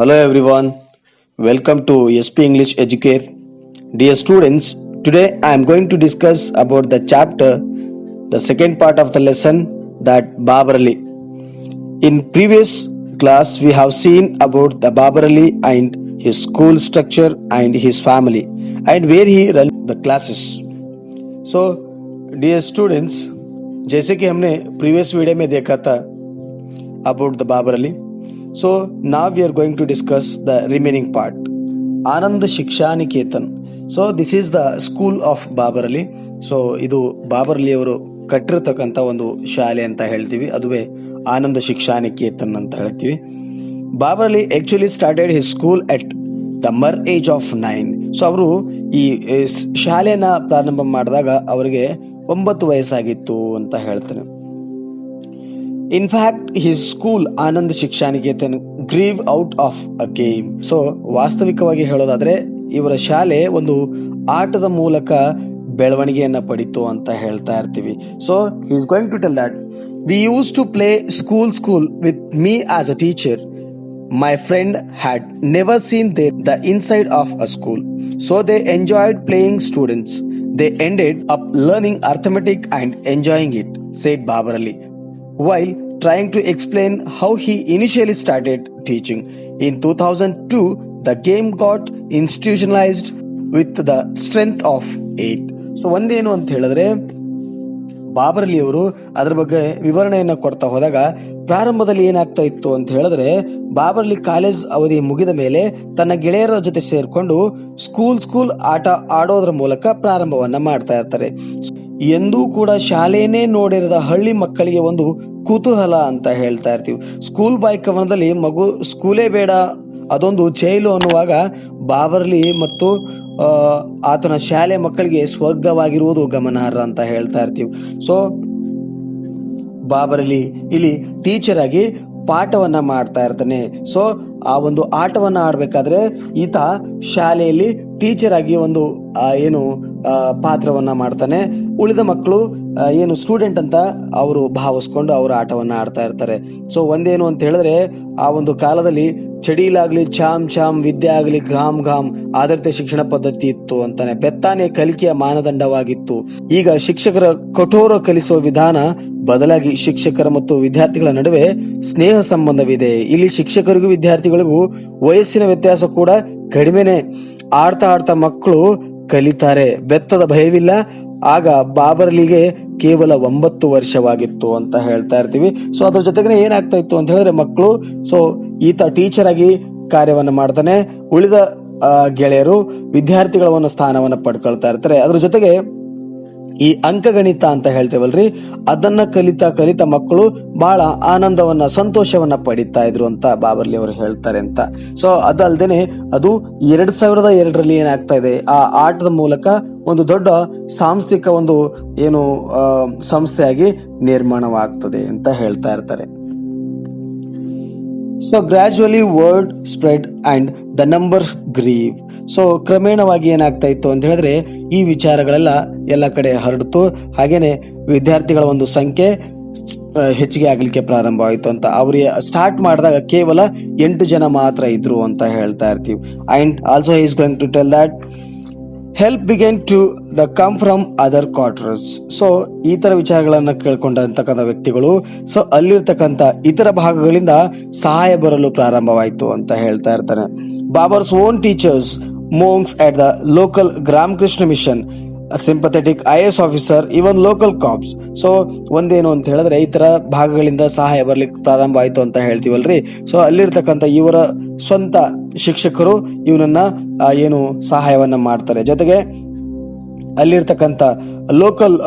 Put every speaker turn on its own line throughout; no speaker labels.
Hello everyone, welcome to SP English Educate. Dear students, today I am going to discuss about the chapter, the second part of the lesson, that Babar Ali. In previous class we have seen about the Babar Ali and his school structure and his family and where he ran the classes. So dear students, जैसे कि हमने previous video में देखा था about the Babar Ali. So now we are going to discuss the remaining part. Anand Shiksha Niketan. So this is the school of Babar Ali. So ಇದು ಬಾಬರ್ ಅಲಿ ಅವರು ಕಟ್ಟಿರ್ತಕ್ಕಂಥ ಒಂದು ಶಾಲೆ ಅಂತ ಹೇಳ್ತೀವಿ, ಅದುವೇ ಆನಂದ ಶಿಕ್ಷಾ ನಿಕೇತನ್ ಅಂತ ಹೇಳ್ತೀವಿ. Babar Ali actually started his school at the mere age of 9. So ಅವರು ಈ ಶಾಲೆನ ಪ್ರಾರಂಭ ಮಾಡಿದಾಗ ಅವರಿಗೆ 9 ವಯಸ್ಸಾಗಿತ್ತು ಅಂತ ಹೇಳ್ತಾರೆ. In fact, his school Anand Shiksha Niketan grew out of a game. So ವಾಸ್ತವಿಕವಾಗಿ ಹೇಳೋದಾದ್ರೆ ಇವರ ಶಾಲೆ ಒಂದು ಆಟದ ಮೂಲಕ ಬೆಳವಣಿಗೆಯನ್ನ ಪಡಿತು ಅಂತ ಹೇಳ್ತಾ ಇರ್ತೀವಿ. So he is going to tell that we used to play school with me as a teacher. My friend had never seen the inside of a school. So they enjoyed playing students. They ended up learning arithmetic and enjoying it, said Babar Ali, while trying to explain how he initially started teaching. In 2002, the game got institutionalized with the strength of 8. So ಒಂದೇನು ಅಂತ ಹೇಳಿದ್ರೆ ಬಾಬರ್ ಅಲಿ ಅವರು ಅದ್ರ ಬಗ್ಗೆ ವಿವರಣೆಯನ್ನ ಕೊಡ್ತಾ ಹೋದಾಗ ಪ್ರಾರಂಭದಲ್ಲಿ ಏನಾಗ್ತಾ ಇತ್ತು ಅಂತ ಹೇಳಿದ್ರೆ ಬಾಬರ್ ಅಲಿ ಕಾಲೇಜ್ ಅವಧಿ ಮುಗಿದ ಮೇಲೆ ತನ್ನ ಗೆಳೆಯರ ಜೊತೆ ಸೇರ್ಕೊಂಡು ಸ್ಕೂಲ್ ಆಟ ಆಡೋದ್ರ ಮೂಲಕ ಪ್ರಾರಂಭವನ್ನ ಮಾಡ್ತಾ ಇರ್ತಾರೆ. ಎಂದೂ ಕೂಡ ಶಾಲೆನೇ ನೋಡಿರದ ಹಳ್ಳಿ ಮಕ್ಕಳಿಗೆ ಒಂದು ಕುತೂಹಲ ಅಂತ ಹೇಳ್ತಾ ಇರ್ತೀವಿ. ಸ್ಕೂಲ್ ಬಾಯ್ ಕವನದಲ್ಲಿ ಮಗು ಸ್ಕೂಲೇ ಬೇಡ, ಅದೊಂದು ಜೈಲು ಅನ್ನುವಾಗ ಬಾಬರ್ ಅಲಿ ಮತ್ತು ಆತನ ಶಾಲೆ ಮಕ್ಕಳಿಗೆ ಸ್ವರ್ಗವಾಗಿರುವುದು ಗಮನಾರ್ಹ ಅಂತ ಹೇಳ್ತಾ ಇರ್ತೀವಿ. ಸೊ ಬಾಬರ್ ಅಲಿ ಇಲ್ಲಿ ಟೀಚರ್ ಆಗಿ ಪಾಠವನ್ನ ಮಾಡ್ತಾ ಇರ್ತಾನೆ. ಸೊ ಆ ಒಂದು ಆಟವನ್ನ ಆಡ್ಬೇಕಾದ್ರೆ ಈತ ಶಾಲೆಯಲ್ಲಿ ಟೀಚರ್ ಆಗಿ ಒಂದು ಪಾತ್ರವನ್ನ ಮಾಡ್ತಾನೆ. ಉಳಿದ ಮಕ್ಕಳು ಏನು ಸ್ಟೂಡೆಂಟ್ ಅಂತ ಅವರು ಭಾವಿಸ್ಕೊಂಡು ಅವರು ಆಟವನ್ನ ಆಡ್ತಾ ಇರ್ತಾರೆ. ಸೊ ಒಂದೇನು ಅಂತ ಹೇಳಿದ್ರೆ ಆ ಒಂದು ಕಾಲದಲ್ಲಿ ಚಡಿಲಾಗ್ಲಿ ಚಾಮ್ ವಿದ್ಯೆ ಆಗ್ಲಿ ಘಾಮ್ ಆಧಾರಿತ ಶಿಕ್ಷಣ ಪದ್ಧತಿ ಇತ್ತು ಅಂತಾನೆ. ಬೆತ್ತಾನೆ ಕಲಿಕೆಯ ಮಾನದಂಡವಾಗಿತ್ತು. ಈಗ ಶಿಕ್ಷಕರ ಕಠೋರ ಕಲಿಸುವ ವಿಧಾನ ಬದಲಾಗಿ ಶಿಕ್ಷಕರ ಮತ್ತು ವಿದ್ಯಾರ್ಥಿಗಳ ನಡುವೆ ಸ್ನೇಹ ಸಂಬಂಧವಿದೆ. ಇಲ್ಲಿ ಶಿಕ್ಷಕರಿಗೂ ವಿದ್ಯಾರ್ಥಿಗಳಿಗೂ ವಯಸ್ಸಿನ ವ್ಯತ್ಯಾಸ ಕೂಡ ಕಡಿಮೆನೆ. ಆಡ್ತಾ ಮಕ್ಕಳು ಕಲಿತಾರೆ, ಬೆತ್ತದ ಭಯವಿಲ್ಲ. ಆಗ ಬಾಬರ್ ಅಲಿಗೆ ಕೇವಲ 9 ವರ್ಷವಾಗಿತ್ತು ಅಂತ ಹೇಳ್ತಾ ಇರ್ತೀವಿ. ಸೊ ಅದ್ರ ಜೊತೆಗೆ ಏನಾಗ್ತಾ ಇತ್ತು ಅಂತ ಹೇಳಿದ್ರೆ ಮಕ್ಕಳು, ಸೊ ಈತ ಟೀಚರ್ ಆಗಿ ಕಾರ್ಯವನ್ನ ಮಾಡ್ತಾನೆ, ಉಳಿದ ಗೆಳೆಯರು ವಿದ್ಯಾರ್ಥಿಗಳ ಒಂದು ಸ್ಥಾನವನ್ನ ಪಡ್ಕೊಳ್ತಾ ಇರ್ತಾರೆ. ಅದ್ರ ಜೊತೆಗೆ ಈ ಅಂಕಗಣಿತ ಅಂತ ಹೇಳ್ತೇವಲ್ರಿ, ಅದನ್ನ ಕಲಿತಾ ಮಕ್ಕಳು ಬಹಳ ಆನಂದವನ್ನ ಸಂತೋಷವನ್ನ ಪಡಿತಾ ಇದ್ರು ಅಂತ ಬಾಬರ್ ಅಲಿ ಅವರು ಹೇಳ್ತಾರೆ ಅಂತ. ಸೊ ಅದಲ್ದೇನೆ ಅದು 2002ರಲ್ಲಿ ಏನಾಗ್ತಾ ಇದೆ, ಆ ಆಟದ ಮೂಲಕ ಒಂದು ದೊಡ್ಡ ಸಾಂಸ್ಥಿಕ ಒಂದು ಸಂಸ್ಥೆಯಾಗಿ ನಿರ್ಮಾಣವಾಗ್ತದೆ ಅಂತ ಹೇಳ್ತಾ ಇರ್ತಾರೆ. So gradually word spread and the number grew. So ಕ್ರಮೇಣವಾಗಿ ಏನಾಗ್ತಾ ಇತ್ತು ಅಂತ ಹೇಳಿದ್ರೆ ಈ ವಿಚಾರಗಳೆಲ್ಲ ಎಲ್ಲ ಕಡೆ ಹರಡಿತು. ಹಾಗೇನೆ ವಿದ್ಯಾರ್ಥಿಗಳ ಒಂದು ಸಂಖ್ಯೆ ಹೆಚ್ಚಿಗೆ ಆಗ್ಲಿಕ್ಕೆ ಪ್ರಾರಂಭವಾಯಿತು ಅಂತ. ಅವ್ರಿಗೆ ಸ್ಟಾರ್ಟ್ ಮಾಡಿದಾಗ ಕೇವಲ 8 ಜನ ಮಾತ್ರ ಇದ್ರು ಅಂತ ಹೇಳ್ತಾ ಇರ್ತೀವಿ. And also he is going to tell that help began to the come from other quarters. So ಈ ತರ ವಿಚಾರಗಳನ್ನ ಕೇಳ್ಕೊಂಡಂತಕ್ಕಂಥ ವ್ಯಕ್ತಿಗಳು ಸೊ ಅಲ್ಲಿರ್ತಕ್ಕಂಥ ಇತರ ಭಾಗಗಳಿಂದ ಸಹಾಯ ಬರಲು ಪ್ರಾರಂಭವಾಯಿತು ಅಂತ ಹೇಳ್ತಾ ಇರ್ತಾನೆ. Babar's own teachers, monks at the local Gram Krishna mission, a sympathetic IAS officer, even local cops. So ಒಂದೇನು ಅಂತ ಹೇಳಿದ್ರೆ ಈ ತರ ಭಾಗಗಳಿಂದ ಸಹಾಯ ಬರ್ಲಿಕ್ಕೆ ಪ್ರಾರಂಭ ಆಯ್ತು ಅಂತ ಹೇಳ್ತೀವಲ್ರಿ. ಸೊ ಅಲ್ಲಿರ್ತಕ್ಕಂಥ ಇವರ ಸ್ವಂತ ಶಿಕ್ಷಕರು ಇವನನ್ನ ಸಹಾಯವನ್ನ ಮಾಡ್ತಾರೆ. ಜೊತೆಗೆ ಅಲ್ಲಿರ್ತಕ್ಕಂಥ ಲೋಕಲ್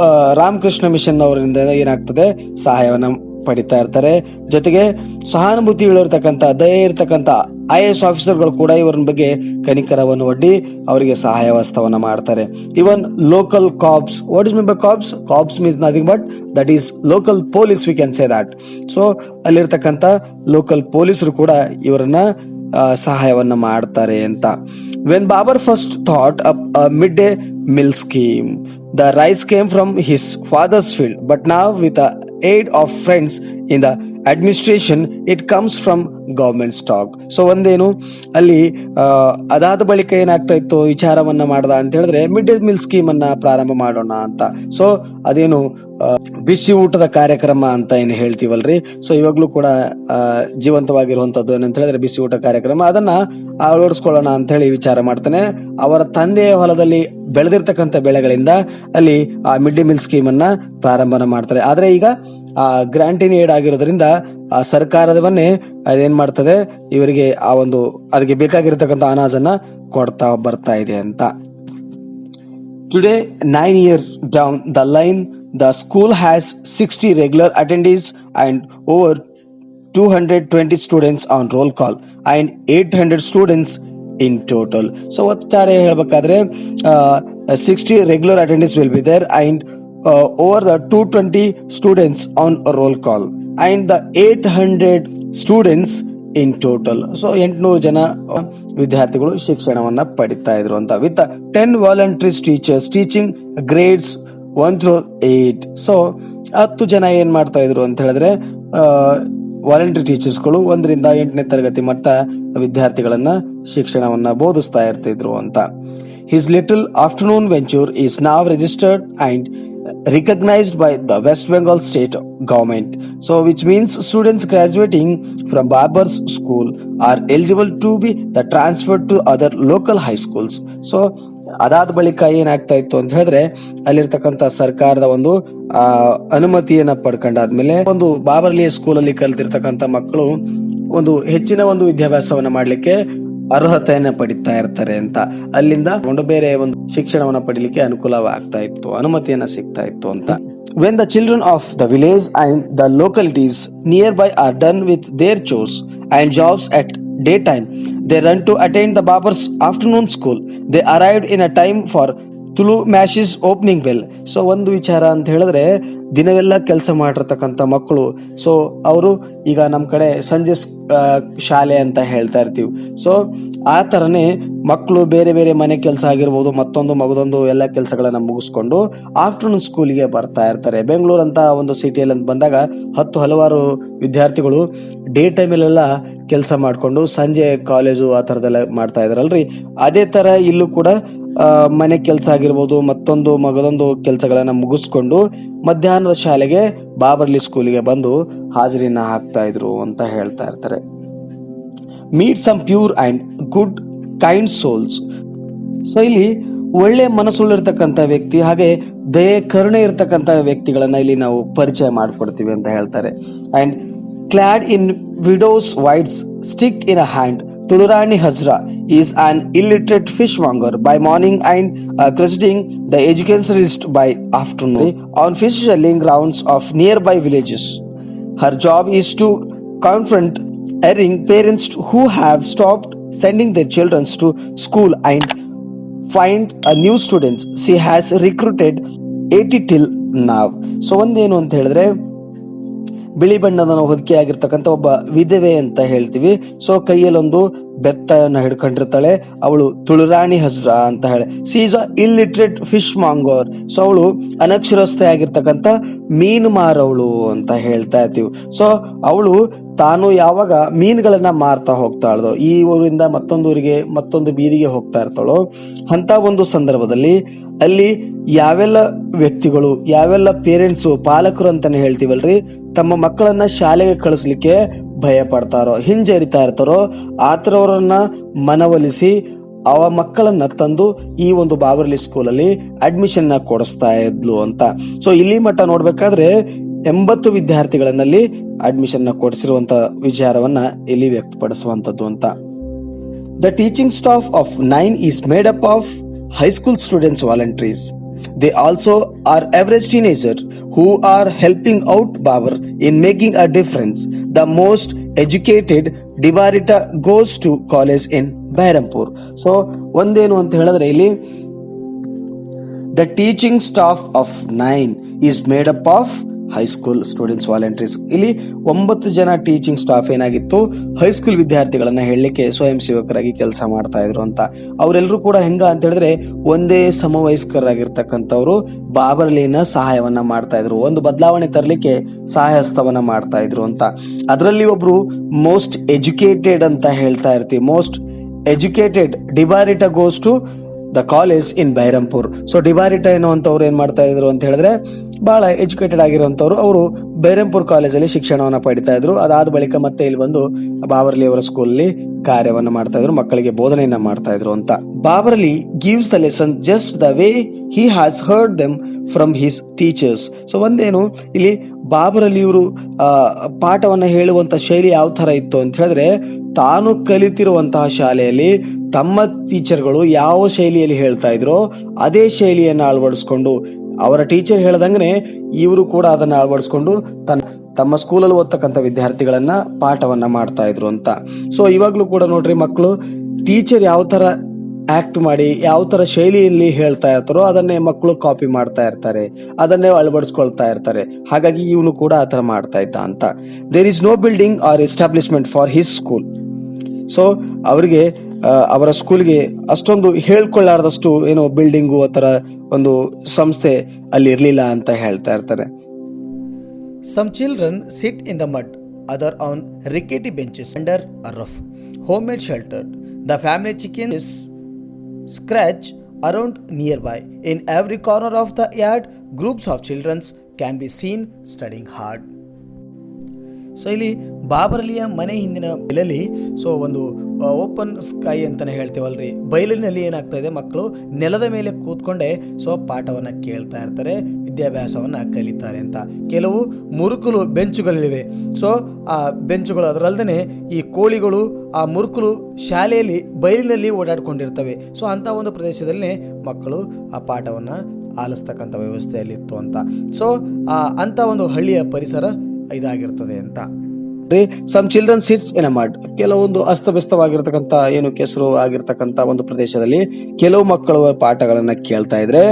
ರಾಮಕೃಷ್ಣ ಮಿಷನ್ ಅವರಿಂದ ಏನಾಗ್ತದೆ, ಸಹಾಯವನ್ನ ಪಡಿತಾ ಇರ್ತಾರೆ. ಜೊತೆಗೆ ಸಹಾನುಭೂತಿ ಇರ್ತಕ್ಕಂಥ ದಯೆ ಇರ್ತಕ್ಕಂಥ IAS ಆಫೀಸರ್ಗಳು ಕೂಡ ಇವರ ಬಗ್ಗೆ ಕನಿಕರವನ್ನು ಒಡ್ಡಿ ಅವರಿಗೆ ಸಹಾಯ ಹಸ್ತವನ್ನ ಮಾಡ್ತಾರೆ. Even local cops, what is mean by cops? Cops means nothing but that is local police, we can say that. So ಅಲ್ಲಿರ್ತಕ್ಕಂಥ ಲೋಕಲ್ ಪೊಲೀಸರು ಕೂಡ ಇವರನ್ನ ಸಹಾಯವನ್ನ ಮಾಡ್ತಾರೆ ಅಂತ. When Babar first thought up a mid day meal scheme, the rice came from his father's field, but now with the aid of friends in the administration it comes from government stock. So ಒಂದೇನು ಅಲ್ಲಿ ಅದಾದ ಬಳಿಕ ಏನಾಗ್ತಾ ಇತ್ತು, ವಿಚಾರವನ್ನ ಮಾಡ್ದ ಅಂತ ಹೇಳಿದ್ರೆ ಮಿಡ್ ಡೇ ಮೀಲ್ ಸ್ಕೀಮ್ ಅನ್ನ ಪ್ರಾರಂಭ ಮಾಡೋಣ ಅಂತ. ಸೊ ಅದೇನು ಬಿಸಿ ಊಟದ ಕಾರ್ಯಕ್ರಮ ಅಂತ ಏನು ಹೇಳ್ತೀವಲ್ರಿ, ಸೊ ಇವಾಗ್ಲೂ ಕೂಡ ಜೀವಂತವಾಗಿರುವಂತದ್ದು ಏನಂತ ಹೇಳಿದ್ರೆ ಬಿಸಿ ಊಟ ಕಾರ್ಯಕ್ರಮ, ಅದನ್ನ ಅಳವಡಿಸ್ಕೊಳ್ಳೋಣ ಅಂತ ಹೇಳಿ ವಿಚಾರ ಮಾಡ್ತಾನೆ. ಅವರ ತಂದೆಯ ಹೊಲದಲ್ಲಿ ಬೆಳೆದಿರ್ತಕ್ಕಂಥ ಬೆಳೆಗಳಿಂದ ಅಲ್ಲಿ ಆ ಮಿಡ್ ಡೇ ಮೀಲ್ ಸ್ಕೀಮ್ ಅನ್ನ ಪ್ರಾರಂಭನ ಮಾಡ್ತಾರೆ. ಆದ್ರೆ ಈಗ ಗ್ರಾಂಟ್ ಇನ್ ಏಡ್ ಆಗಿರೋದ್ರಿಂದ ಆ ಸರ್ಕಾರದವನ್ನೇ ಅದೇನ್ ಮಾಡ್ತದೆ, ಇವರಿಗೆ ಅದಕ್ಕೆ ಬೇಕಾಗಿರ್ತಕ್ಕಂಥ ಅನಾಜನ್ನ ಕೊಡ್ತಾ ಬರ್ತಾ ಇದೆ ಅಂತ. Today, 9 years down the line, the school has 60 regular attendees and over 220 students on roll call and 800 students in total. So ಒಟ್ಟಾರೆ ಹೇಳ್ಬೇಕಾದ್ರೆ 60 regular attendees will be there and over the 220 students on roll call and the 800 students in total. So 800 ಜನ ವಿದ್ಯಾರ್ಥಿಗಳು ಶಿಕ್ಷಣವನ್ನ ಪಡಿತಾ ಇದ್ರು ಅಂತ. With 10 volunteers teachers teaching grades 1 through 8. So 10 ಜನ ಏನ್ ಮಾಡ್ತಾ ಇದ್ರು ಅಂತ ಹೇಳಿದ್ರೆ ವಾಲಂಟರಿ ಟೀಚರ್ಸ್ಗಳು 1ರಿಂದ 8ನೇ ತರಗತಿ ಮಟ್ಟ ವಿದ್ಯಾರ್ಥಿಗಳನ್ನ ಶಿಕ್ಷಣವನ್ನ ಬೋಧಿಸ್ತಾ ಇರ್ತಿದ್ರು ಅಂತ. His little afternoon venture is now registered and recognized by the West Bengal state government. So which means students graduating from Babar's school are eligible to be the transferred to other local high schools. So ಅದಾದ ಬಳಿಕ ಏನಾಗ್ತಾ ಇತ್ತು ಅಂತ ಹೇಳಿದ್ರೆ ಅಲ್ಲಿರ್ತಕ್ಕಂಥ ಸರ್ಕಾರದ ಒಂದು ಅನುಮತಿಯನ್ನ ಪಡ್ಕೊಂಡಾದ್ಮೇಲೆ ಒಂದು ಬಾಬರ್ಲಿ ಸ್ಕೂಲ್ ಅಲ್ಲಿ ಕಲಿತಿರ್ತಕ್ಕಂಥ ಮಕ್ಕಳು ಒಂದು ಹೆಚ್ಚಿನ ಒಂದು ವಿದ್ಯಾಭ್ಯಾಸವನ್ನ ಮಾಡ್ಲಿಕ್ಕೆ ಅರ್ಹತೆಯನ್ನ ಪಡಿತಾ ಇರ್ತಾರೆ ಅಂತ. ಅಲ್ಲಿಂದ ಬೇರೆ ಒಂದು ಶಿಕ್ಷಣವನ್ನ ಪಡಿಲಿಕ್ಕೆ ಅನುಕೂಲವಾಗ್ತಾ ಇತ್ತು, ಅನುಮತಿಯನ್ನ ಸಿಗ್ತಾ ಇತ್ತು ಅಂತ. When the children of the village and the localities nearby are done with their chores and jobs at daytime, they run to attend the Babar's afternoon school. They arrived in a time for Tulu Mashi's opening bell. So ಒಂದು ವಿಚಾರ ಅಂತ ಹೇಳಿದ್ರೆ ದಿನವೆಲ್ಲ ಕೆಲಸ ಮಾಡಿರ್ತಕ್ಕಂಥ ಮಕ್ಕಳು, so ಅವರು ಈಗ ನಮ್ ಕಡೆ ಸಂಜೆ ಶಾಲೆ ಅಂತ ಹೇಳ್ತಾ ಇರ್ತೀವಿ. ಸೊ ಆ ತರನೇ ಮಕ್ಕಳು ಬೇರೆ ಬೇರೆ ಮನೆ ಕೆಲಸ ಆಗಿರ್ಬೋದು, ಮತ್ತೊಂದು ಮಗದೊಂದು ಎಲ್ಲ ಕೆಲಸಗಳನ್ನ ಮುಗಿಸ್ಕೊಂಡು ಆಫ್ಟರ್ನೂನ್ ಸ್ಕೂಲಿಗೆ ಬರ್ತಾ ಇರ್ತಾರೆ. ಬೆಂಗಳೂರು ಅಂತ ಒಂದು ಸಿಟಿಯಲ್ಲಿ ಅಂತ ಬಂದಾಗ ಹಲವಾರು ವಿದ್ಯಾರ್ಥಿಗಳು ಡೇ ಟೈಮಲ್ಲೆಲ್ಲ ಕೆಲಸ ಮಾಡ್ಕೊಂಡು ಸಂಜೆ ಕಾಲೇಜು ಆ ತರದೆಲ್ಲ ಮಾಡ್ತಾ ಇದಾರಲ್ರಿ. ಅದೇ ತರ ಇಲ್ಲೂ ಕೂಡ ಮನೆ ಕೆಲಸ ಆಗಿರ್ಬೋದು, ಮತ್ತೊಂದು ಮಗದೊಂದು ಕೆಲಸಗಳನ್ನ ಮುಗಿಸ್ಕೊಂಡು ಮಧ್ಯಾಹ್ನದ ಶಾಲೆಗೆ ಬಾಬರ್ಲಿ ಸ್ಕೂಲಿಗೆ ಬಂದು ಹಾಜರಿನ ಹಾಕ್ತಾ ಇದ್ರು ಅಂತ ಹೇಳ್ತಾ ಇರ್ತಾರೆ. Meet some pure and good kind souls. So ಇಲ್ಲಿ ಒಳ್ಳೆ ಮನಸ್ಸುಳ್ಳಿರ್ತಕ್ಕಂಥ ವ್ಯಕ್ತಿ ಹಾಗೆ ದಯೆ ಕರುಣೆ ಇರ್ತಕ್ಕಂಥ ವ್ಯಕ್ತಿಗಳನ್ನ ಇಲ್ಲಿ ನಾವು ಪರಿಚಯ ಮಾಡ್ಕೊಡ್ತೀವಿ ಅಂತ ಹೇಳ್ತಾರೆ. And clad in widow's white stick in a hand, Tulurani Hazra is an illiterate fishmonger by morning and crediting the educationalist by afternoon on fish selling grounds of nearby villages. Her job is to confront erring parents who have stopped sending their children to school and find new students. She has recruited 80 till now. So ಒಂದೇನು ಅಂತ ಹೇಳಿದ್ರೆ ಬಿಳಿ ಬಣ್ಣದ ಹೊದಿಕೆ ಆಗಿರ್ತಕ್ಕಂಥ ಒಬ್ಬ ವಿಧವೆ ಅಂತ ಹೇಳ್ತೀವಿ. ಸೊ ಕೈಯಲ್ಲೊಂದು ಬೆತ್ತನ ಹಿಡ್ಕೊಂಡಿರ್ತಾಳೆ, ಅವಳು ತುಳುರಾಣಿ ಹಜ್ರಾ ಅಂತ ಹೇಳಿ. She is a illiterate fish monger. So ಅವಳು ಅನಕ್ಷರಸ್ಥೆ ಆಗಿರ್ತಕ್ಕಂಥ ಮೀನು ಮಾರವಳು ಅಂತ ಹೇಳ್ತಾ ಇರ್ತೀವಿ. ಸೊ ಅವಳು ತಾನು ಯಾವಾಗ ಮೀನುಗಳನ್ನ ಮಾರ್ತಾ ಹೋಗ್ತಾಳೋ, ಈ ಊರಿಂದ ಮತ್ತೊಂದು ಊರಿಗೆ ಮತ್ತೊಂದು ಬೀದಿಗೆ ಹೋಗ್ತಾ ಇರ್ತಾಳೋ, ಅಂತ ಒಂದು ಸಂದರ್ಭದಲ್ಲಿ ಅಲ್ಲಿ ಯಾವೆಲ್ಲ ವ್ಯಕ್ತಿಗಳು, ಯಾವೆಲ್ಲ ಪೇರೆಂಟ್ಸು, ಪಾಲಕರು ಅಂತಾನೆ ಹೇಳ್ತೀವಲ್ರಿ, ತಮ್ಮ ಮಕ್ಕಳನ್ನ ಶಾಲೆಗೆ ಕಳಿಸ್ಲಿಕ್ಕೆ ಭಯ ಪಡ್ತಾರೋ, ಹಿಂಜರಿತಾ ಇರ್ತಾರೋ, ಆತರವರನ್ನ ಮನವೊಲಿಸಿ ಅವ ಮಕ್ಕಳನ್ನ ತಂದು ಈ ಒಂದು ಬಾಬರ್ಲಿ ಸ್ಕೂಲಲ್ಲಿ ಅಡ್ಮಿಷನ್ ಕೊಡಿಸ್ತಾ ಇದ್ಲು ಅಂತ. ಸೊ ಇಲ್ಲಿ ಮಟ್ಟ ನೋಡ್ಬೇಕಾದ್ರೆ 80 ವಿದ್ಯಾರ್ಥಿಗಳನ್ನಲ್ಲಿ ಅಡ್ಮಿಷನ್ ಕೊಡಿಸಿರುವಂತ ವಿಚಾರವನ್ನ ಇಲ್ಲಿ ವ್ಯಕ್ತಪಡಿಸುವಂತದ್ದು ಅಂತ. The teaching staff of 9 is made up of high school students volunteers. They also are average teenagers who are helping out Babar in making a difference. The most educated Dibarita goes to college in Behrampur. So ಒಂದೇನು ಅಂತ ಹೇಳಿದ್ರೆ ಇಲ್ಲಿ the teaching staff of 9 is made up of high school students volunteers. ಇಲ್ಲಿ 9 ಜನ teaching staff ಏನಾಗಿತ್ತು, high school ವಿದ್ಯಾರ್ಥಿಗಳನ್ನ ಹೇಳಲಿಕ್ಕೆ ಸ್ವಯಂ ಸೇವಕರಾಗಿ ಕೆಲಸ ಮಾಡ್ತಾ ಇದ್ರು ಅಂತ. ಅವರೆಲ್ಲರೂ ಕೂಡ ಹೆಂಗ ಅಂತ ಹೇಳಿದ್ರೆ ಒಂದೇ ಸಮವಯಸ್ಕರಾಗಿರ್ತಕ್ಕಂಥವ್ರು ಬಾಬರ್ ಅಲಿನ ಸಹಾಯವನ್ನ ಮಾಡ್ತಾ ಇದ್ರು, ಒಂದು ಬದಲಾವಣೆ ತರಲಿಕ್ಕೆ ಸಹಾಯಹಸ್ತವನ್ನ ಮಾಡ್ತಾ ಇದ್ರು ಅಂತ. ಅದರಲ್ಲಿ ಒಬ್ರು ಮೋಸ್ಟ್ ಎಜುಕೇಟೆಡ್ ಅಂತ ಹೇಳ್ತಾ ಇರ್ತೀವಿ, most educated Debarita goes to the college in Berhampur. So Debarita ಎನ್ನುವಂತವ್ರು ಏನ್ ಮಾಡ್ತಾ ಇದ್ರು ಅಂತ ಹೇಳಿದ್ರೆ ಬಹಳ ಎಜುಕೇಟೆಡ್ ಆಗಿರುವಂತವ್ರು, ಅವರು ಬೈರಂಪುರ್ ಕಾಲೇಜಲ್ಲಿ ಶಿಕ್ಷಣವನ್ನ ಪಡಿತಾ ಇದ್ರು. ಅದಾದ ಬಳಿಕ ಮತ್ತೆ ಇಲ್ಲಿ ಬಂದು ಬಾಬರ್ ಅಲಿ ಅವರ ಸ್ಕೂಲ್ ಅಲ್ಲಿ ಕಾರ್ಯವನ್ನ ಮಾಡ್ತಾ ಇದ್ರು, ಮಕ್ಕಳಿಗೆ ಬೋಧನೆಯನ್ನ ಮಾಡ್ತಾ ಇದ್ರು ಅಂತ. Babar Ali gives the lesson just the way he has heard them from his teachers. So ಒಂದೇನು ಇಲ್ಲಿ ಬಾಬರ್ ಅಲಿ ಇವರು ಪಾಠವನ್ನ ಹೇಳುವಂತ ಶೈಲಿ ಯಾವ ತರ ಇತ್ತು ಅಂತ ಹೇಳಿದ್ರೆ, ತಾನು ಕಲಿತಿರುವಂತಹ ಶಾಲೆಯಲ್ಲಿ ತಮ್ಮ ಟೀಚರ್ಗಳು ಯಾವ ಶೈಲಿಯಲ್ಲಿ ಹೇಳ್ತಾ ಇದ್ರೋ ಅದೇ ಶೈಲಿಯನ್ನ ಅಳವಡಿಸ್ಕೊಂಡು, ಅವರ ಟೀಚರ್ ಹೇಳ್ದಂಗೆ ಇವರು ಕೂಡ ಅದನ್ನ ಅಳವಡಿಸ್ಕೊಂಡು ತಮ್ಮ ಸ್ಕೂಲಲ್ಲಿ ಓದ್ತಕ್ಕಂಥ ವಿದ್ಯಾರ್ಥಿಗಳನ್ನ ಪಾಠವನ್ನ ಮಾಡ್ತಾ ಇದ್ರು ಅಂತ. ಸೊ ಇವಾಗ್ಲೂ ಕೂಡ ನೋಡ್ರಿ, ಮಕ್ಕಳು ಟೀಚರ್ ಯಾವ ತರ ಆಕ್ಟ್ ಮಾಡಿ ಯಾವ ತರ ಶೈಲಿಯಲ್ಲಿ ಹೇಳ್ತಾ ಇರ್ತಾರೋ ಅದನ್ನೇ ಮಕ್ಕಳು ಕಾಪಿ ಮಾಡ್ತಾ ಇರ್ತಾರೆ, ಅದನ್ನೇ ಅಳವಡಿಸ್ಕೊಳ್ತಾ ಇರ್ತಾರೆ. ಹಾಗಾಗಿ ಇವನು ಕೂಡ ಆತರ ಮಾಡ್ತಾ ಇದ್ದ ಅಂತ. There is no building or establishment for his school. So ಅವರಿಗೆ ಅವರ ಸ್ಕೂಲ್ಗೆ ಅಷ್ಟೊಂದು ಹೇಳ್ಕೊಳ್ಳಾರ್ದಷ್ಟು ಏನೋ ಬಿಲ್ಡಿಂಗು ಆತರ ಒಂದು ಸಂಸ್ಥೆ ಅಲ್ಲಿ ಇರ್ಲಿಲ್ಲ ಅಂತ ಹೇಳ್ತಾ ಇರ್ತಾರೆ.
Some children sit in the mud, other on rickety benches under a roof, homemade shelter. The family chicken is scratch around nearby. In every corner of the yard, groups of children can be seen studying hard. So ಇಲ್ಲಿ ಬಾಬರ್ ಅಲಿಯ ಮನೆ ಹಿಂದಿನ ಬೈಲಲ್ಲಿ, so ಒಂದು open sky ಅಂತಾನೆ ಹೇಳ್ತೀವಲ್ರಿ, ಬೈಲಿನಲ್ಲಿ ಏನಾಗ್ತಾ ಇದೆ, ಮಕ್ಕಳು ನೆಲದ ಮೇಲೆ ಕೂತ್ಕೊಂಡೆ ಸೊ ಪಾಠವನ್ನ ಕೇಳ್ತಾ ಇರ್ತಾರೆ, ವಿದ್ಯಾಭ್ಯಾಸವನ್ನ ಕಲಿತಾರೆ ಅಂತ. ಕೆಲವು ಮುರುಕುಲು ಬೆಂಚುಗಳಿವೆ. ಸೊ ಆ ಬೆಂಚುಗಳು ಅದರಲ್ಲದೆ ಈ ಕೋಳಿಗಳು ಆ ಮುರುಕುಲು ಶಾಲೆಯಲ್ಲಿ ಬೈಲಿನಲ್ಲಿ ಓಡಾಡ್ಕೊಂಡಿರ್ತವೆ. ಸೊ ಅಂತ ಒಂದು ಪ್ರದೇಶದಲ್ಲಿ ಮಕ್ಕಳು ಆ ಪಾಠವನ್ನ ಆಲಿಸ್ತಕ್ಕಂಥ ವ್ಯವಸ್ಥೆಯಲ್ಲಿತ್ತು ಅಂತ. ಸೊ ಅಂತ ಒಂದು ಹಳ್ಳಿಯ ಪರಿಸರ ಇದಾಗಿರ್ತದೆ ಅಂತ.
Some children sits in a mud, ಕೆಲವೊಂದು ಅಸ್ತವ್ಯಸ್ತವಾಗಿರ್ತಕ್ಕಂಥ ಏನು ಕೆಸರು ಆಗಿರ್ತಕ್ಕಂಥ ಒಂದು ಪ್ರದೇಶದಲ್ಲಿ ಕೆಲವು ಮಕ್ಕಳು ಪಾಠಗಳನ್ನ ಕೇಳ್ತಾ ಇದ್ರೆ,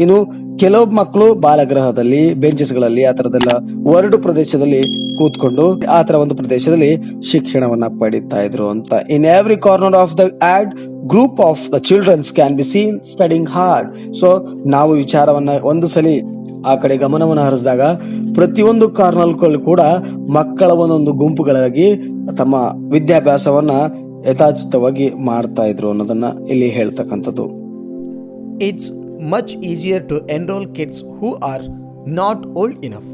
ಇನ್ನು ಕೆಲವು ಮಕ್ಕಳು ಬಾಲಗೃಹದಲ್ಲಿ ಬೆಂಚಸ್ ಗಳಲ್ಲಿ ಆ ತರದೆಲ್ಲ ವರ್ಡ್ ಪ್ರದೇಶದಲ್ಲಿ ಕೂತ್ಕೊಂಡು ಆ ತರ ಒಂದು ಪ್ರದೇಶದಲ್ಲಿ ಶಿಕ್ಷಣವನ್ನ ಪಡಿತಾ ಇದ್ರು ಅಂತ. In every corner of the odd group of the childrens can be seen studying hard. So ನಾವು ವಿಚಾರವನ್ನ ಒಂದು ಸಲಿ ಆ ಕಡೆ ಗಮನವನ್ನು ಹರಿಸಿದಾಗ ಪ್ರತಿಯೊಂದು ಕಾರ್ನಲ್ಗಳು ಕೂಡ ಮಕ್ಕಳ ಒಂದೊಂದು ಗುಂಪುಗಳಾಗಿ ತಮ್ಮ ವಿದ್ಯಾಭ್ಯಾಸವನ್ನ ಯಥಾಚಿತವಾಗಿ ಮಾಡ್ತಾ ಇದ್ರು ಅನ್ನೋದನ್ನ ಇಲ್ಲಿ ಹೇಳ್ತಕ್ಕಂಥದ್ದು.
It's much easier to enroll kids who are not old enough.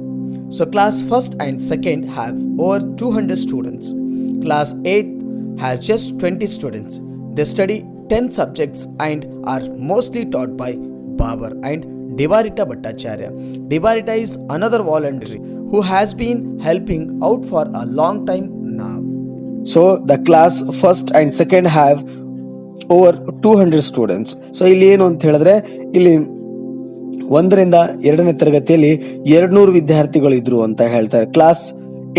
So class 1st and 2nd have over 200 students. Class 8th has just 20 students. They study 10 subjects and are mostly taught by Babar and Dibarita Bhattacharya. Dibarita is another volunteer who has been helping out for a long time now.
So the class 1st and 2nd have over 200 students. So ಇಲ್ಲಿ ಏನು ಅಂತ ಹೇಳಿದ್ರೆ, ಇಲ್ಲಿ 1ರಿಂದ 2ನೇ ತರಗತಿಯಲ್ಲಿ 200 ವಿದ್ಯಾರ್ಥಿಗಳು ಇದ್ರು ಅಂತ ಹೇಳ್ತಾರೆ. Class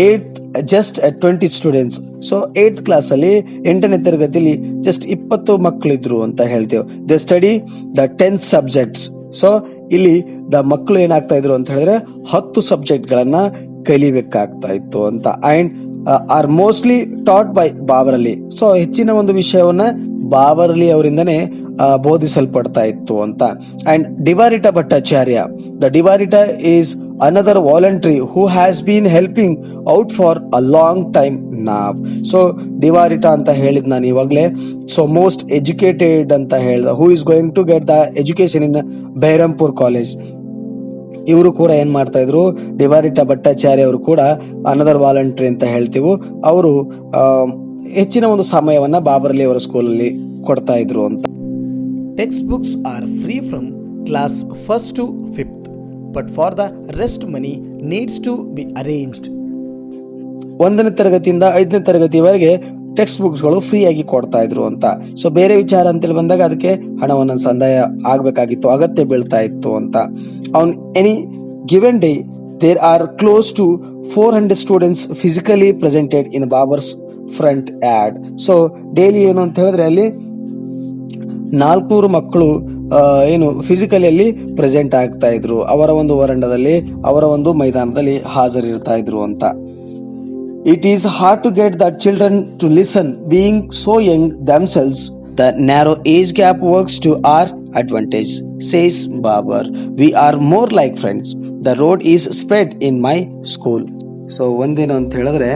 8th just 20 students. So 8th class ಅಲ್ಲಿ 8ನೇ ತರಗತಿಯಲ್ಲಿ ಜಸ್ಟ್ 20 ಮಕ್ಕಳು ಇದ್ರು ಅಂತ ಹೇಳ್ತೇವೆ. They study the 10 subjects. So ಇಲ್ಲಿ ಮಕ್ಕಳು ಏನಾಗ್ತಾ ಇದ್ರು ಅಂತ ಹೇಳಿದ್ರೆ 10 ಸಬ್ಜೆಕ್ಟ್ ಗಳನ್ನ ಕಲಿಬೇಕಾಗ್ತಾ ಇತ್ತು ಅಂತ. And are mostly taught by Babar Ali. So ಹೆಚ್ಚಿನ ಒಂದು ವಿಷಯವನ್ನ ಬಾಬರ್ ಅಲಿ ಅವರಿಂದನೇ ಬೋಧಿಸಲ್ಪಡ್ತಾ ಇತ್ತು ಅಂತ. And Debarita Bhattacharya, the Debarita is another voluntary who has been helping out for a long time now. So Divarita ಅಂತ ಹೇಳಿದ್ ನಾನು ಇವಾಗ್ಲೇ. ಸೊ ಮೋಸ್ಟ್ ಎಜುಕೇಟೆಡ್ ಅಂತ ಹೇಳ್ದ, who is going to get the education in Behrampur college. ಇವರು ಕೂಡ ಏನ್ ಮಾಡ್ತಾ ಇದ್ರು, ಡಿಬಾರಿಟಾ ಭಟ್ಟಾಚಾರ್ಯ ಅವರು ಕೂಡ ಅನದರ್ ವಾಲಂಟ್ರಿ ಅಂತ ಹೇಳ್ತೀವಿ. ಅವರು ಹೆಚ್ಚಿನ ಒಂದು ಸಮಯವನ್ನ ಬಾಬರ್ ಅಲಿ ಅವರ ಸ್ಕೂಲ್ ಅಲ್ಲಿ ಕೊಡ್ತಾ ಇದ್ರು ಅಂತ.
Text books are free from class 1st to 5th. But for the rest money needs to be arranged.
1ನೇ ತರಗತಿಯಿಂದ 5ನೇ ತರಗತಿವರೆಗೆ ಟೆಕ್ಸ್ಟ್ ಬುಕ್ಸ್ ಗಳು ಫ್ರೀ ಆಗಿ ಕೊಡ್ತಾ ಇದ್ರು ಅಂತ. ಸೊ ಬೇರೆ ವಿಚಾರ ಅಂತೇಳಿ ಬಂದಾಗ ಅದಕ್ಕೆ ಹಣವನ್ನು ಸಂದಾಯ ಆಗ್ಬೇಕಾಗಿತ್ತು, ಅಗತ್ಯ ಬೀಳ್ತಾ ಇತ್ತು ಅಂತ. On any given day there are close to 400 students physically presented in Babar's front yard. So daily ಏನು ಅಂತ ಹೇಳಿದ್ರೆ ಅಲ್ಲಿ 400 ಮಕ್ಕಳು ಏನು ಫಿಸಿಕಲಿ ಅಲ್ಲಿ ಪ್ರೆಸೆಂಟ್ ಆಗ್ತಾ ಇದ್ರು, ಅವರ ಒಂದು ವರಂಡದಲ್ಲಿ, ಅವರ ಒಂದು ಮೈದಾನದಲ್ಲಿ ಹಾಜರಿರ್ತಾ ಇದ್ರು ಅಂತ. It is hard to get the children to listen, being so young themselves. The narrow age gap works to our advantage, says Babar. We are more like friends. The road is spread in my school. So ಒಂದೇನು ಅಂತ ಹೇಳಿದ್ರೆ,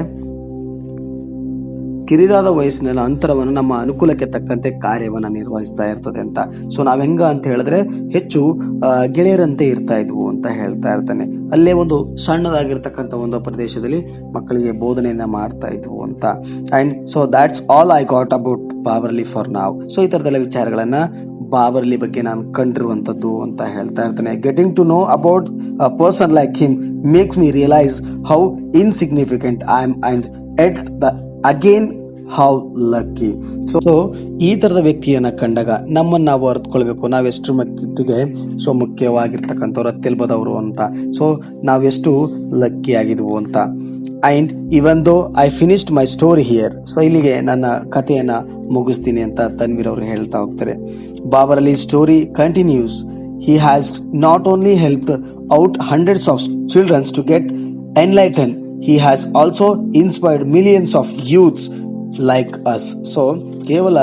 ಕಿರಿದಾದ ವಯಸ್ಸಿನ ಅಂತರವನ್ನು ನಮ್ಮ ಅನುಕೂಲಕ್ಕೆ ತಕ್ಕಂತೆ ಕಾರ್ಯವನ್ನು ನಿರ್ವಹಿಸ್ತಾ ಇರ್ತದೆ ಅಂತ. ಸೊ ನಾವ್ ಹೆಂಗ ಅಂತ ಹೇಳಿದ್ರೆ ಹೆಚ್ಚು ಗೆಳೆಯರಂತೆ ಇರ್ತಾ ಇದ್ವು ಅಂತ ಹೇಳ್ತಾ ಇರ್ತಾನೆ. ಅಲ್ಲೇ ಒಂದು ಸಣ್ಣದಾಗಿರ್ತಕ್ಕಂಥ ಒಂದು ಪ್ರದೇಶದಲ್ಲಿ ಮಕ್ಕಳಿಗೆ ಬೋಧನೆಯನ್ನ ಮಾಡ್ತಾ ಇದ್ವು ಅಂತ. And so that's all I got about probably for ನಾವ್. ಸೊ ಈ ತರದೆಲ್ಲ ವಿಚಾರಗಳನ್ನ ಬಾಬರ್ಲಿ ಬಗ್ಗೆ ನಾನು ಕಂಡಿರುವಂತದ್ದು ಅಂತ ಹೇಳ್ತಾ ಇರ್ತಾನೆ. Getting to know about a person like him makes me realise how insignificant I am and at the again how lucky. So ಈ ತರದ ವ್ಯಕ್ತಿಯನ್ನ ಕಂಡಾಗ ನಮ್ಮನ್ನ ನಾವು ಅರ್ಥಕೊಳ್ಬೇಕು, ನಾವೆಷ್ಟು ಮಟ್ಟಿಗೆ ಸೊ ಮುಖ್ಯವಾಗಿರ್ತಕ್ಕಂಥವ್ರು, ಅತ್ಯಲ್ಪದವರು ಅಂತ. ಸೊ ನಾವೆಷ್ಟು ಲಕ್ಕಿ ಆಗಿದ್ವು ಅಂತ. And even though I finished my story here. So ಇಲ್ಲಿಗೆ ನನ್ನ ಕಥೆಯನ್ನ ಮುಗಿಸ್ತೀನಿ ಅಂತ ತನ್ವೀರ್ ಅವರು ಹೇಳ್ತಾ ಹೋಗ್ತಾರೆ. Babar Ali story continues. He has not only helped out hundreds of children to get enlightened, he has also inspired millions of youths like us. So ಕೇವಲ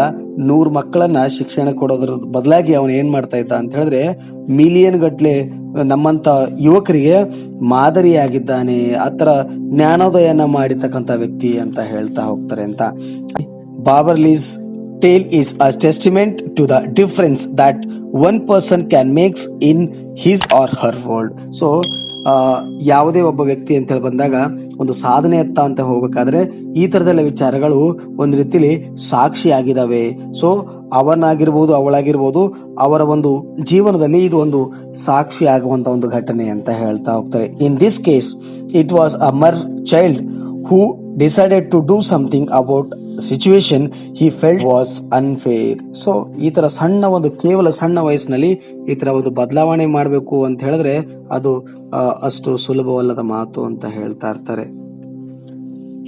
100 ಮಕ್ಕಳನ್ನ ಶಿಕ್ಷಣ ಕೊಡೋದ್ರ ಬದಲಾಗಿ ಅವನು ಏನ್ ಮಾಡ್ತಾ ಇದ್ದ ಅಂತ ಹೇಳಿದ್ರೆ ಮಿಲಿಯನ್ ಗಟ್ಲೆ ನಮ್ಮಂತ ಯುವಕರಿಗೆ ಮಾದರಿಯಾಗಿದ್ದಾನೆ, ಆತರ ಜ್ಞಾನೋದಯನ ಮಾಡಿರ್ತಕ್ಕಂಥ ವ್ಯಕ್ತಿ ಅಂತ ಹೇಳ್ತಾ ಹೋಗ್ತಾರೆ ಅಂತ. ಬಾಬರ್ಲಿಸ್ tale is a testament to the difference that one person can make in his or her world. So ಯಾವುದೇ ಒಬ್ಬ ವ್ಯಕ್ತಿ ಅಂತ ಹೇಳಿ ಬಂದಾಗ ಒಂದು ಸಾಧನೆ ಅಂತ ಹೋಗ್ಬೇಕಾದ್ರೆ ಈ ತರದೆಲ್ಲ ವಿಚಾರಗಳು ಒಂದು ರೀತಿಲಿ ಸಾಕ್ಷಿ ಆಗಿದಾವೆ. ಸೊ ಅವನಾಗಿರ್ಬೋದು, ಅವಳಾಗಿರ್ಬೋದು, ಅವರ ಒಂದು ಜೀವನದಲ್ಲಿ ಇದು ಒಂದು ಸಾಕ್ಷಿ ಆಗುವಂತ ಒಂದು ಘಟನೆ ಅಂತ ಹೇಳ್ತಾ ಹೋಗ್ತಾರೆ. In this case it was a mere child who decided to do something about situation he felt was unfair. So ಈ ತರ ಕೇವಲ ಸಣ್ಣ ವಯಸ್ಸಿನಲ್ಲಿ ಈ ತರ ಒಂದು ಬದಲಾವಣೆ ಮಾಡಬೇಕು ಅಂತ ಹೇಳಿದ್ರೆ ಅದು ಅಷ್ಟು ಸುಲಭವಲ್ಲದ ಮಾತು ಅಂತ ಹೇಳ್ತಾ ಇರ್ತಾರೆ.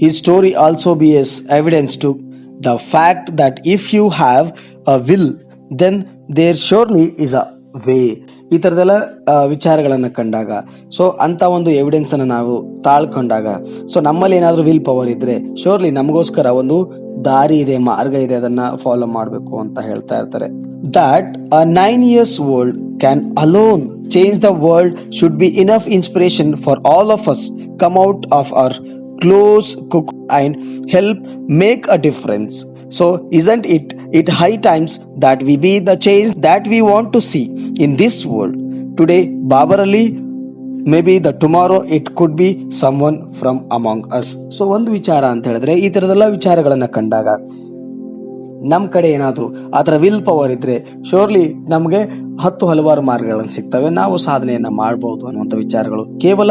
His story also bears evidence to the fact that if you have a will, then there surely is a way. ಈ ತರದೆಲ್ಲ ವಿಚಾರಗಳನ್ನ ಕಂಡಾಗ, ಸೊ ಅಂತ ಒಂದು ಎವಿಡೆನ್ಸ್ ಅನ್ನ ನಾವು ತಾಳ್ಕೊಂಡಾಗ, ಸೊ ನಮ್ಮಲ್ಲಿ ಏನಾದ್ರೂ ವಿಲ್ ಪವರ್ ಇದ್ರೆ ಶೋರ್ಲಿ ನಮಗೋಸ್ಕರ ಒಂದು ದಾರಿ ಇದೆ, ಮಾರ್ಗ ಇದೆ, ಅದನ್ನ ಫಾಲೋ ಮಾಡಬೇಕು ಅಂತ ಹೇಳ್ತಾ ಇರ್ತಾರೆ. That a 9 years old can alone change the world should be enough inspiration for all of us come out of our close cook and help make a difference. So isn't it high times that we be the change that we want to see in this world? Today Babar Ali, maybe the tomorrow it could be someone from among us. So ಒಂದು ವಿಚಾರ ಅಂತ ಹೇಳಿದ್ರೆ ಈ ತರದೆಲ್ಲ ವಿಚಾರಗಳನ್ನ ಕಂಡಾಗ ನಮ್ ಕಡೆ ಏನಾದ್ರು ಆತರ ವಿಲ್ ಪವರ್ ಇದ್ರೆ ಶೋರ್ಲಿ ನಮ್ಗೆ ಹಲವಾರು ಮಾರ್ಗಗಳನ್ನು ಸಿಗ್ತವೆ, ನಾವು ಸಾಧನೆಯನ್ನ ಮಾಡಬಹುದು ಅನ್ನುವಂತ ವಿಚಾರಗಳು. ಕೇವಲ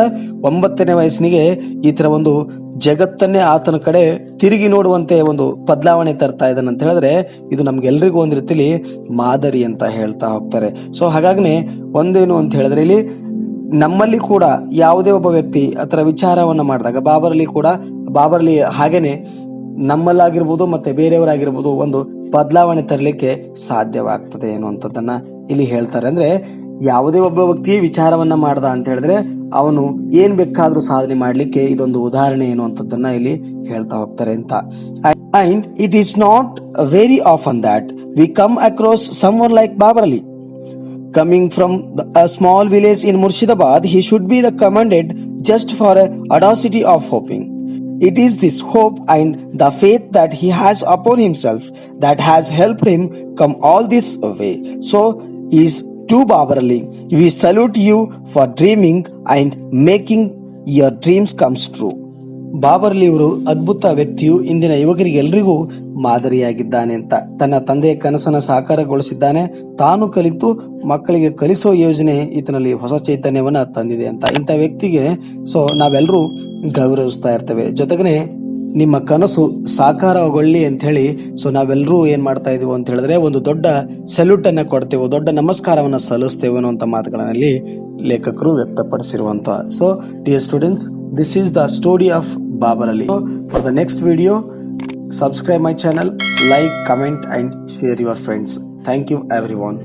9ನೇ ವಯಸ್ಸಿನಿಗೆ ಈ ತರ ಒಂದು ಜಗತ್ತನ್ನೇ ಆತನ ಕಡೆ ತಿರುಗಿ ನೋಡುವಂತೆ ಒಂದು ಬದಲಾವಣೆ ತರ್ತಾ ಇದ್ದಾನೆ ಅಂತ ಹೇಳಿದ್ರೆ ಇದು ನಮ್ಗೆಲ್ರಿಗೂ ಒಂದ್ ರೀತಿಲಿ ಮಾದರಿ ಅಂತ ಹೇಳ್ತಾ ಹೋಗ್ತಾರೆ. ಸೊ ಹಾಗಾಗಿನೇ ಒಂದೇನು ಅಂತ ಹೇಳಿದ್ರೆ ಇಲ್ಲಿ ನಮ್ಮಲ್ಲಿ ಕೂಡ ಯಾವುದೇ ಒಬ್ಬ ವ್ಯಕ್ತಿ ಆತರ ವಿಚಾರವನ್ನ ಮಾಡಿದಾಗ ಬಾಬರ್ ಅಲಿ ಹಾಗೇನೆ ನಮ್ಮಲ್ಲಾಗಿರ್ಬೋದು ಮತ್ತೆ ಬೇರೆಯವರಾಗಿರ್ಬೋದು ಒಂದು ಬದಲಾವಣೆ ತರಲಿಕ್ಕೆ ಸಾಧ್ಯವಾಗ್ತದೆ ಅನ್ನುವಂಥದ್ದನ್ನ ಇಲ್ಲಿ ಹೇಳ್ತಾರೆ. ಅಂದ್ರೆ ಯಾವುದೇ ಒಬ್ಬ ವ್ಯಕ್ತಿ ವಿಚಾರವನ್ನ ಮಾಡ್ದ ಅಂತ ಹೇಳಿದ್ರೆ ಅವನು ಏನ್ ಬೇಕಾದ್ರೂ ಸಾಧನೆ ಮಾಡ್ಲಿಕ್ಕೆ ಇದೊಂದು ಉದಾಹರಣೆ ಅನ್ನುವಂಥದ್ದನ್ನ ಇಲ್ಲಿ ಹೇಳ್ತಾ ಹೋಗ್ತಾರೆ ಅಂತ. And it is not very often that we come across someone like Babar Ali. Coming from a small village in Murshidabad, he should be the commended just for a audacity of hoping. It is this hope and the faith that he has upon himself that has helped him come all this way. So is to Babar Ali, we salute you for dreaming and making your dreams comes true. Babar Ali ಅವರು ಅದ್ಭುತ ವ್ಯಕ್ತಿಯು ಇಂದಿನ ಯುವಕರಿಗೆ ಎಲ್ರಿಗೂ ಮಾದರಿಯಾಗಿದ್ದಾನೆ ಅಂತ. ತನ್ನ ತಂದೆಯ ಕನಸನ್ನ ಸಾಕಾರಗೊಳಿಸಿದ್ದಾನೆ, ತಾನು ಕಲಿತು ಮಕ್ಕಳಿಗೆ ಕಲಿಸೋ ಯೋಜನೆ ಈತನಲ್ಲಿ ಹೊಸ ಚೈತನ್ಯವನ್ನ ತಂದಿದೆ ಅಂತ. ಇಂಥ ವ್ಯಕ್ತಿಗೆ ಸೊ ನಾವೆಲ್ಲರೂ ಗೌರವಿಸ್ತಾ ಇರ್ತೇವೆ. ಜೊತೆಗನೆ ನಿಮ್ಮ ಕನಸು ಸಾಕಾರಗೊಳ್ಳಿ ಅಂತ ಹೇಳಿ ಸೊ ನಾವೆಲ್ಲರೂ ಏನ್ ಮಾಡ್ತಾ ಇದೀವಿ ಅಂತ ಹೇಳಿದ್ರೆ ಒಂದು ದೊಡ್ಡ ಸಲ್ಯೂಟ್ ಅನ್ನ ಕೊಡ್ತೇವೆ, ದೊಡ್ಡ ನಮಸ್ಕಾರವನ್ನ ಸಲ್ಲಿಸ್ತೇವೆ ಅನ್ನುವಂತ ಮಾತುಗಳಲ್ಲಿ ಲೇಖಕರು ವ್ಯಕ್ತಪಡಿಸಿರುವಂತ. So dear students, this is the story of Babar Ali. So, for the next video, subscribe my channel, like, comment and share your friends. Thank you everyone.